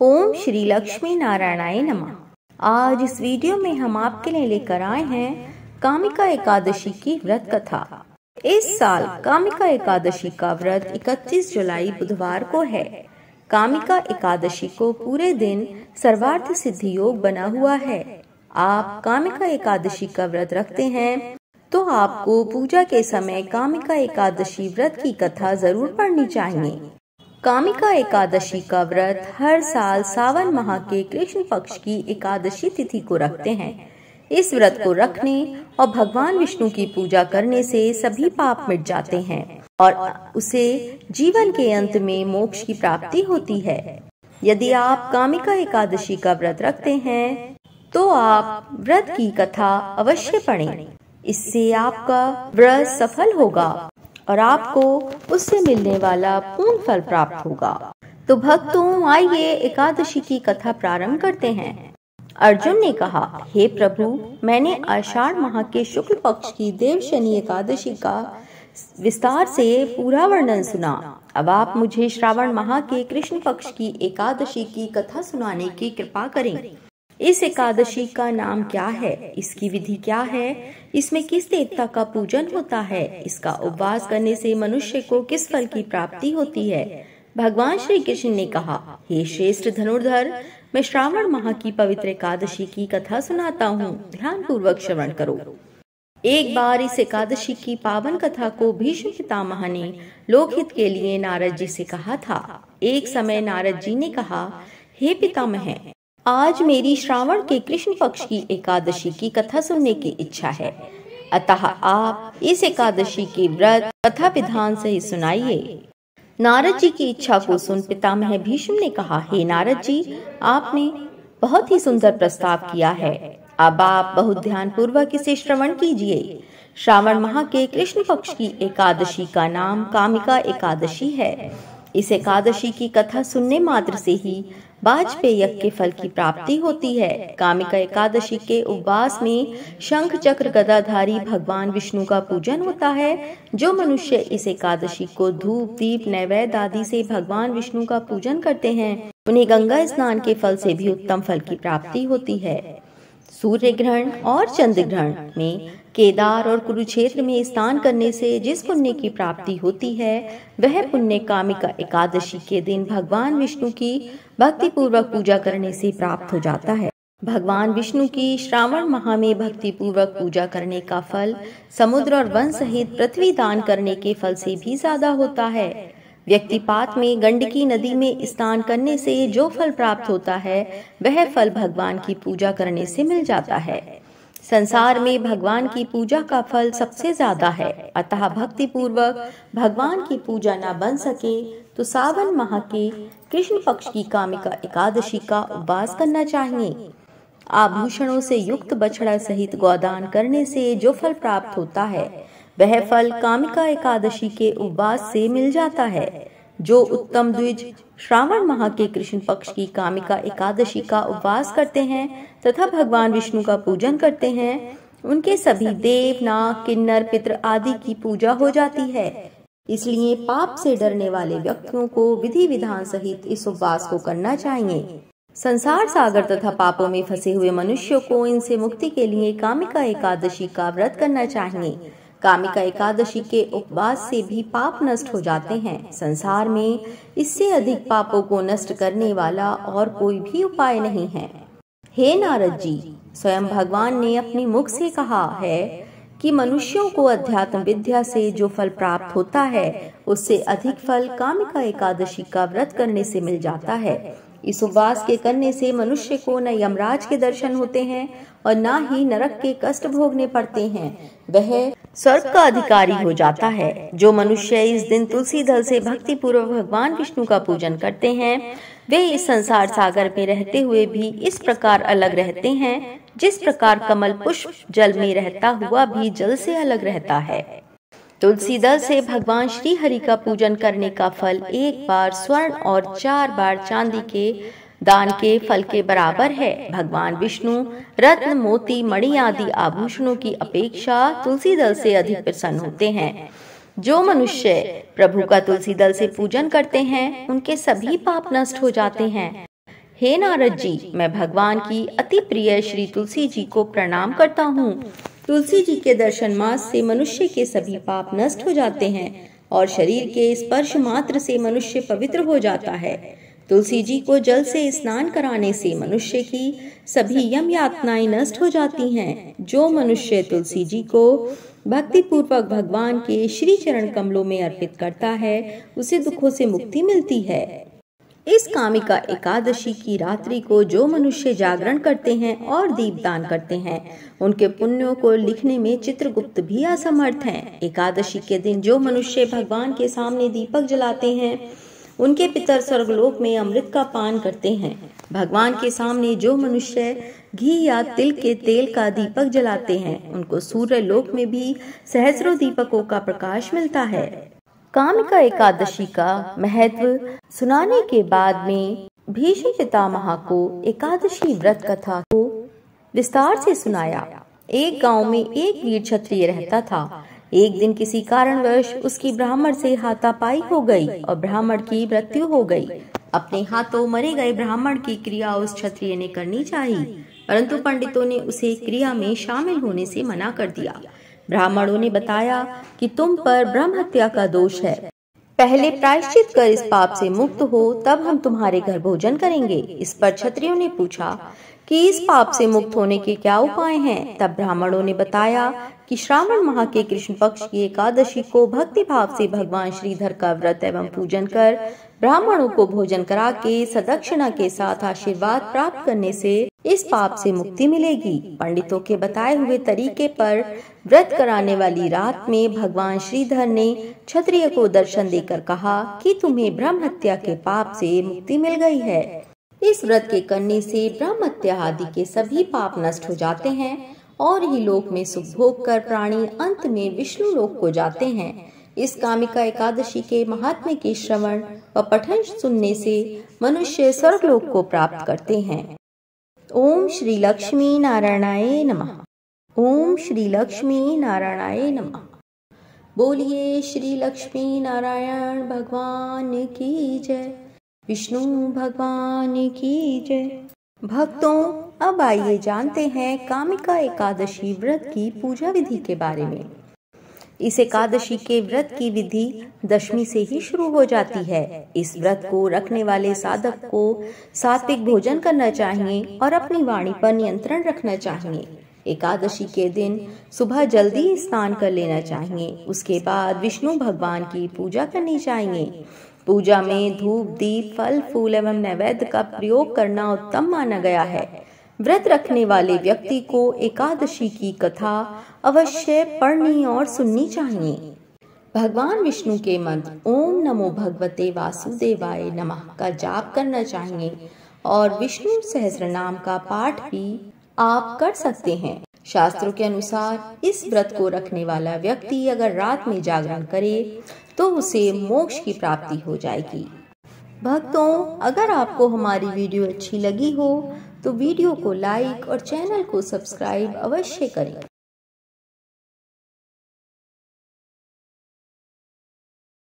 ओम श्री लक्ष्मी नारायणाय नमः। आज इस वीडियो में हम आपके लिए लेकर आए हैं कामिका एकादशी की व्रत कथा। इस साल कामिका एकादशी का व्रत 31 जुलाई बुधवार को है। कामिका एकादशी को पूरे दिन सर्वार्थ सिद्धि योग बना हुआ है। आप कामिका एकादशी का व्रत रखते हैं तो आपको पूजा के समय कामिका एकादशी व्रत की कथा जरूर पढ़नी चाहिए। कामिका एकादशी का व्रत हर साल सावन माह के कृष्ण पक्ष की एकादशी तिथि को रखते हैं। इस व्रत को रखने और भगवान विष्णु की पूजा करने से सभी पाप मिट जाते हैं और उसे जीवन के अंत में मोक्ष की प्राप्ति होती है। यदि आप कामिका एकादशी का व्रत रखते हैं तो आप व्रत की कथा अवश्य पढ़ें। इससे आपका व्रत सफल होगा और आपको उससे मिलने वाला पूर्ण फल प्राप्त होगा। तो भक्तों, आइए एकादशी की कथा प्रारंभ करते हैं। अर्जुन ने कहा, हे प्रभु, मैंने आषाढ़ माह के शुक्ल पक्ष की देवशनी एकादशी का विस्तार से पूरा वर्णन सुना। अब आप मुझे श्रावण माह के कृष्ण पक्ष की एकादशी की कथा सुनाने की कृपा करें। इस एकादशी का नाम क्या है, इसकी विधि क्या है, इसमें किस देवता का पूजन होता है, इसका उपवास करने से मनुष्य को किस फल की प्राप्ति होती है। भगवान श्री कृष्ण ने कहा, हे श्रेष्ठ धनुर्धर, मैं श्रावण माह की पवित्र एकादशी की कथा सुनाता हूँ, ध्यान पूर्वक श्रवण करो। एक बार इस एकादशी की पावन कथा को भीष्म पितामह ने लोकहित के लिए नारद जी से कहा था। एक समय नारद जी ने कहा, हे पितामह, आज मेरी श्रावण के कृष्ण पक्ष की एकादशी की कथा सुनने की इच्छा है, अतः आप इस एकादशी की व्रत कथा विधान सहित सुनाइए। नारद जी की इच्छा को सुन पितामह भीष्म ने कहा, हे नारद जी, आपने बहुत ही सुंदर प्रस्ताव किया है। अब आप बहुत ध्यान पूर्वक इसे श्रवण कीजिए। श्रावण माह के कृष्ण पक्ष की एकादशी का नाम कामिका एकादशी है। इस एकादशी की कथा सुनने मात्र से ही वाजपेय यज्ञ के फल की प्राप्ति होती है। कामिका एकादशी के उपवास में शंख चक्र गदाधारी भगवान विष्णु का पूजन होता है। जो मनुष्य इस एकादशी को धूप दीप नैवेद्य आदि से भगवान विष्णु का पूजन करते हैं, उन्हें गंगा स्नान के फल से भी उत्तम फल की प्राप्ति होती है। सूर्य ग्रहण और चंद्र ग्रहण में केदार और कुरुक्षेत्र में स्नान करने से जिस पुण्य की प्राप्ति होती है, वह पुण्य कामिका एकादशी के दिन भगवान विष्णु की भक्ति पूर्वक पूजा करने से प्राप्त हो जाता है। भगवान विष्णु की श्रावण माह में भक्ति पूर्वक पूजा करने का फल समुद्र और वन सहित पृथ्वी दान करने के फल से भी ज्यादा होता है। व्यक्तिपात में गंडकी नदी में स्नान करने से जो फल प्राप्त होता है, वह फल भगवान की पूजा करने से मिल जाता है। संसार में भगवान की पूजा का फल सबसे ज्यादा है, अतः भक्ति पूर्वक भगवान की पूजा न बन सके तो सावन माह के कृष्ण पक्ष की कामिका एकादशी का उपवास करना चाहिए। आभूषणों से युक्त बछड़ा सहित गोदान करने से जो फल प्राप्त होता है, वह फल कामिका एकादशी के उपवास से मिल जाता है। जो उत्तम द्विज श्रावण माह के कृष्ण पक्ष की कामिका एकादशी का उपवास करते हैं तथा भगवान विष्णु का पूजन करते हैं, उनके सभी देव नाग किन्नर पितृ आदि की पूजा हो जाती है। इसलिए पाप से डरने वाले व्यक्तियों को विधि विधान सहित इस उपवास को करना चाहिए। संसार सागर तथा पापों में फंसे हुए मनुष्यों को इनसे मुक्ति के लिए कामिका एकादशी का व्रत करना चाहिए। कामिका एकादशी के उपवास से भी पाप नष्ट हो जाते हैं। संसार में इससे अधिक पापों को नष्ट करने वाला और कोई भी उपाय नहीं है। हे नारद जी, स्वयं भगवान ने अपने मुख से कहा है कि मनुष्यों को अध्यात्म विद्या से जो फल प्राप्त होता है, उससे अधिक फल कामिका एकादशी का व्रत करने से मिल जाता है। इस उपवास के करने से मनुष्य को न यमराज के दर्शन होते हैं और न ही नरक के कष्ट भोगने पड़ते हैं, वह स्वर्ग का अधिकारी हो जाता है। जो मनुष्य इस दिन तुलसी दल से भक्ति पूर्वक भगवान विष्णु का पूजन करते हैं, वे इस संसार सागर में रहते हुए भी इस प्रकार अलग रहते हैं, जिस प्रकार कमल पुष्प जल में रहता हुआ भी जल से अलग रहता है। तुलसी दल से भगवान श्री हरि का पूजन करने का फल एक बार स्वर्ण और 4 बार चांदी के दान के फल के बराबर है। भगवान विष्णु रत्न मोती मणि आदि आभूषणों की अपेक्षा तुलसी दल से अधिक प्रसन्न होते हैं। जो मनुष्य प्रभु का तुलसी दल से पूजन करते हैं, उनके सभी पाप नष्ट हो जाते हैं। हे नारद जी, मैं भगवान की अति प्रिय श्री तुलसी जी को प्रणाम करता हूँ। तुलसी जी के दर्शन मात्र से मनुष्य के सभी पाप नष्ट हो जाते हैं और शरीर के स्पर्श मात्र से मनुष्य पवित्र हो जाता है। तुलसी जी को जल से स्नान कराने से मनुष्य की सभी यम यातनाएं नष्ट हो जाती हैं। जो मनुष्य तुलसी जी को भक्ति पूर्वक भगवान के श्री चरण कमलों में अर्पित करता है, उसे दुखों से मुक्ति मिलती है। इस कामिका एकादशी की रात्रि को जो मनुष्य जागरण करते हैं और दीपदान करते हैं, उनके पुण्यों को लिखने में चित्रगुप्त भी असमर्थ हैं। एकादशी के दिन जो मनुष्य भगवान के सामने दीपक जलाते हैं, उनके पितर स्वर्गलोक में अमृत का पान करते हैं। भगवान के सामने जो मनुष्य घी या तिल के तेल का दीपक जलाते हैं, उनको सूर्य लोक में भी सहस्रों दीपकों का प्रकाश मिलता है। कामिका एकादशी का महत्व सुनाने के बाद में भीष्म पितामह को एकादशी व्रत कथा को विस्तार से सुनाया। एक गांव में एक वीर क्षत्रिय रहता था। एक दिन किसी कारणवश उसकी ब्राह्मण से हाथापाई हो गई और ब्राह्मण की मृत्यु हो गई। अपने हाथों मरे गए ब्राह्मण की क्रिया उस क्षत्रिय ने करनी चाहिए, परंतु पंडितों ने उसे क्रिया में शामिल होने से मना कर दिया। ब्राह्मणों ने बताया कि तुम पर ब्रह्म हत्या का दोष है। पहले प्रायश्चित कर इस पाप से मुक्त हो, तब हम तुम्हारे घर भोजन करेंगे। इस पर क्षत्रियों ने पूछा कि इस पाप से मुक्त होने के क्या उपाय हैं? तब ब्राह्मणों ने बताया कि श्रावण माह के कृष्ण पक्ष की एकादशी को भक्ति भाव से भगवान श्रीधर का व्रत एवं पूजन कर ब्राह्मणों को भोजन करा के सदक्षिणा के साथ आशीर्वाद प्राप्त करने से इस पाप से मुक्ति मिलेगी। पंडितों के बताए हुए तरीके पर व्रत कराने वाली रात में भगवान श्रीधर ने क्षत्रिय को दर्शन देकर कहा कि तुम्हें ब्रह्म हत्या के पाप से मुक्ति मिल गई है। इस व्रत के करने से ब्रह्म हत्या आदि के सभी पाप नष्ट हो जाते हैं और ही लोक में सुख भोग कर प्राणी अंत में विष्णु लोक को जाते हैं। इस कामिका एकादशी के महात्म्य के श्रवण व पठन सुनने से मनुष्य स्वर्गलोक को प्राप्त करते हैं। ओम श्री लक्ष्मी नारायणाय नमः। ओम श्री लक्ष्मी नारायणाय नमः। बोलिए श्री लक्ष्मी नारायण भगवान की जय। विष्णु भगवान की जय। भक्तों, अब आइए जानते हैं कामिका एकादशी व्रत की पूजा विधि के बारे में। इस एकादशी के व्रत की विधि दशमी से ही शुरू हो जाती है। इस व्रत को रखने वाले साधक को सात्विक भोजन करना चाहिए और अपनी वाणी पर नियंत्रण रखना चाहिए। एकादशी के दिन सुबह जल्दी स्नान कर लेना चाहिए। उसके बाद विष्णु भगवान की पूजा करनी चाहिए। पूजा में धूप, दीप, फल, फूल एवं नैवेद्य का प्रयोग करना उत्तम माना गया है। व्रत रखने वाले व्यक्ति को एकादशी की कथा अवश्य पढ़नी और सुननी चाहिए। भगवान विष्णु के मंत्र ओम नमो भगवते वासुदेवाय नमः का जाप करना चाहिए और विष्णु सहस्त्र नाम का पाठ भी आप कर सकते हैं। शास्त्रों के अनुसार इस व्रत को रखने वाला व्यक्ति अगर रात में जागरण करे तो उसे मोक्ष की प्राप्ति हो जाएगी। भक्तों, अगर आपको हमारी वीडियो अच्छी लगी हो तो वीडियो को लाइक और चैनल को सब्सक्राइब अवश्य करें।